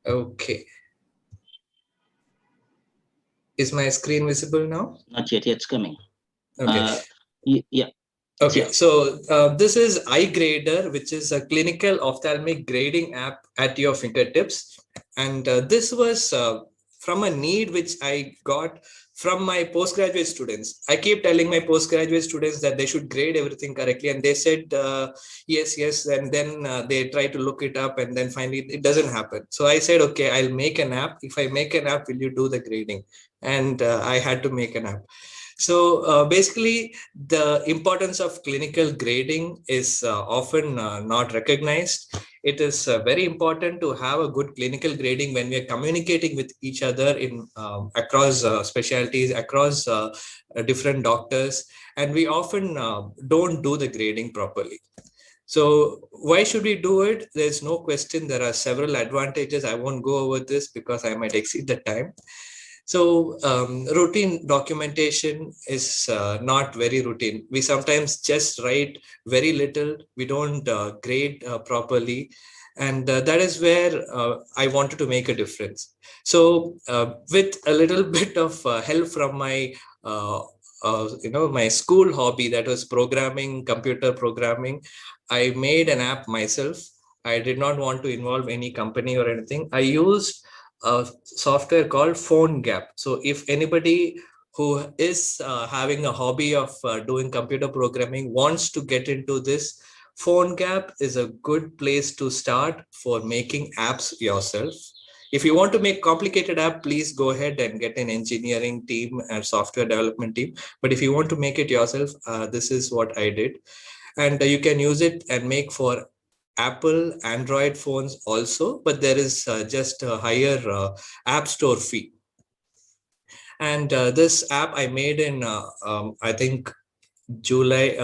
Okay. Is my screen visible now? Not yet. It's coming. Okay. Yeah. Okay, so this is iGrader, which is a clinical ophthalmic grading app at your fingertips. And this was from a need which I got from my postgraduate students. I keep telling my postgraduate students that they should grade everything correctly. And they said, yes, yes. And then they try to look it up and then finally it doesn't happen. So I said, okay, I'll make an app. If I make an app, will you do the grading? And I had to make an app. So basically, the importance of clinical grading is often not recognized. It is very important to have a good clinical grading when we are communicating with each other in across specialties, across different doctors, and we often don't do the grading properly. So why should we do it? There's no question. There are several advantages. I won't go over this because I might exceed the time. So routine documentation is not very routine. We sometimes just write very little. We don't grade properly. And that is where I wanted to make a difference. So with a little bit of help from my my school hobby, that was programming, computer programming, I made an app myself. I did not want to involve any company or anything. I used a software called Phone Gap. So if anybody who is having a hobby of doing computer programming wants to get into this, Phone Gap is a good place to start for making apps yourself. If you want to make complicated app, please go ahead and get an engineering team and software development team. But if you want to make it yourself, this is what I did. And you can use it and make for Apple, Android phones also, but there is just a higher app store fee. And this app I made in, I think, July,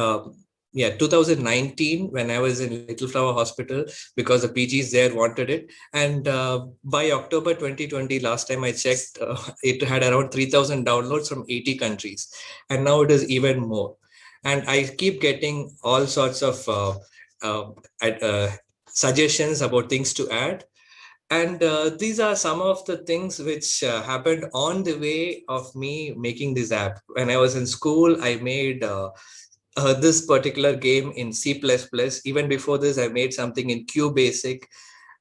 2019, when I was in Little Flower Hospital, because the PGs there wanted it. And by October 2020, last time I checked, it had around 3,000 downloads from 80 countries. And now it is even more. And I keep getting all sorts of uh, suggestions about things to add. And these are some of the things which happened on the way of me making this app. When I was in school, I made this particular game in C++. Even before this, I made something in QBasic.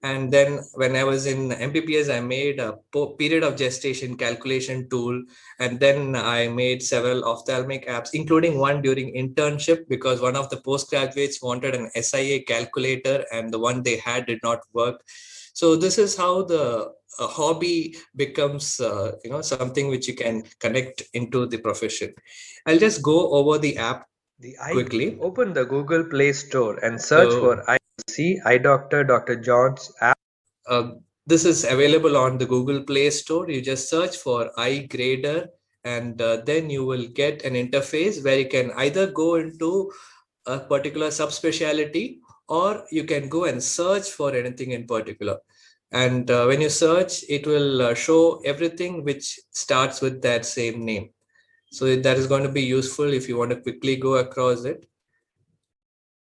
And then when I was in MPPS, I made a period of gestation calculation tool. And then I made several ophthalmic apps, including one during internship, because one of the postgraduates wanted an SIA calculator and the one they had did not work. So this is how the hobby becomes, something which you can connect into the profession. I'll just go over the app quickly. Open the Google Play Store and search for IC, iDoctor, Dr. John's app. This is available on the Google Play Store. You just search for iGrader, and then you will get an interface where you can either go into a particular subspecialty, or you can go and search for anything in particular. And when you search, it will show everything which starts with that same name. So that is going to be useful if you want to quickly go across it.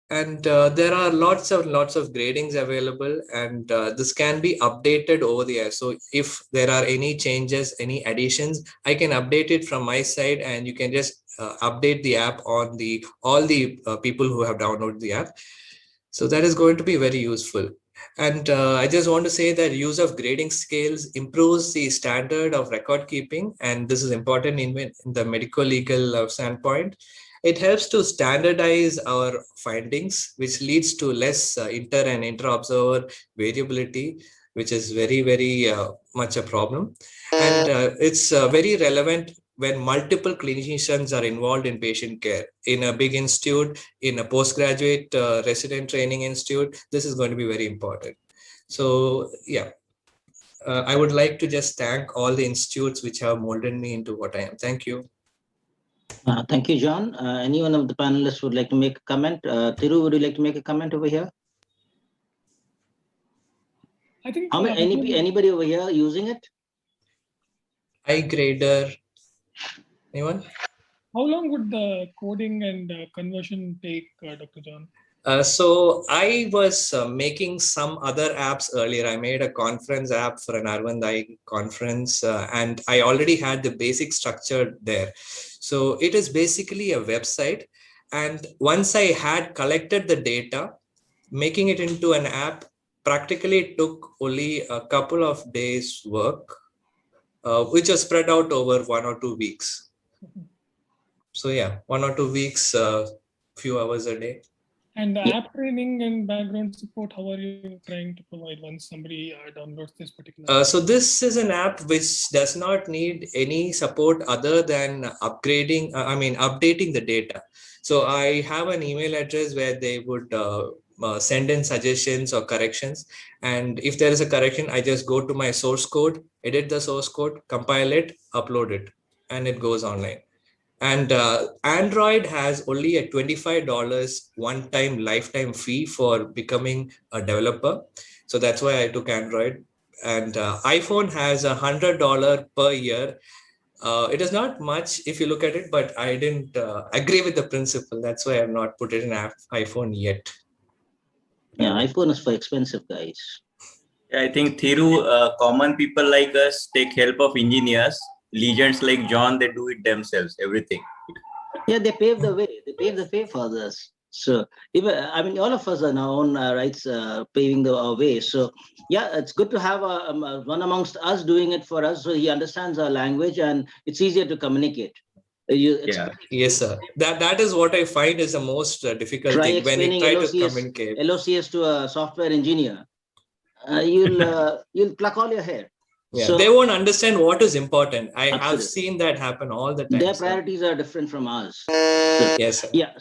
And there are lots of gradings available, and this can be updated over the air. So if there are any changes, any additions, I can update it from my side, and you can just update the app on all the people who have downloaded the app. So that is going to be very useful. And I just want to say that use of grading scales improves the standard of record keeping, and this is important in the medical legal standpoint. It helps to standardize our findings, which leads to less inter and inter-observer variability, which is very, very much a problem. And it's very relevant when multiple clinicians are involved in patient care. In a big institute, in a postgraduate resident training institute, this is going to be very important. So, yeah. I would like to just thank all the institutes which have molded me into what I am. Thank you. Thank you, John. Anyone of the panelists would like to make a comment? Thiru, would you like to make a comment over here? I think anybody over here using it? iGrader. Anyone? How long would the coding and conversion take, Dr. John? So I was making some other apps earlier. I made a conference app for an Arvandai conference, and I already had the basic structure there. So it is basically a website. And once I had collected the data, making it into an app practically took only a couple of days work, which was spread out over 1 or 2 weeks. So yeah, 1 or 2 weeks, few hours a day. And the app training and background support, how are you trying to provide once somebody downloads this particular? So this is an app which does not need any support other than updating the data. So I have an email address where they would send in suggestions or corrections. And if there is a correction, I just go to my source code, edit the source code, compile it, upload it, and it goes online. And Android has only a $25 one-time lifetime fee for becoming a developer. So that's why I took Android. And iPhone has $100 per year. It is not much if you look at it, but I didn't agree with the principle. That's why I have not put it in iPhone yet. Yeah, iPhone is for expensive guys. Yeah, I think Thiru, common people like us take help of engineers. Legends like John, they do it themselves, everything. Yeah, they pave the way. They pave the way for others. So even, I mean, all of us are now own rights paving the way. So yeah, it's good to have one amongst us doing it for us, so he understands our language and it's easier to communicate. Yes, sir. That is what I find is the most difficult thing when you try to communicate. LOCS to a software engineer. You'll pluck all your hair. Yeah, so, they won't understand what is important. I absolutely. have seen that happen all the time. Their priorities are different from ours. So, yes, sir. Yeah.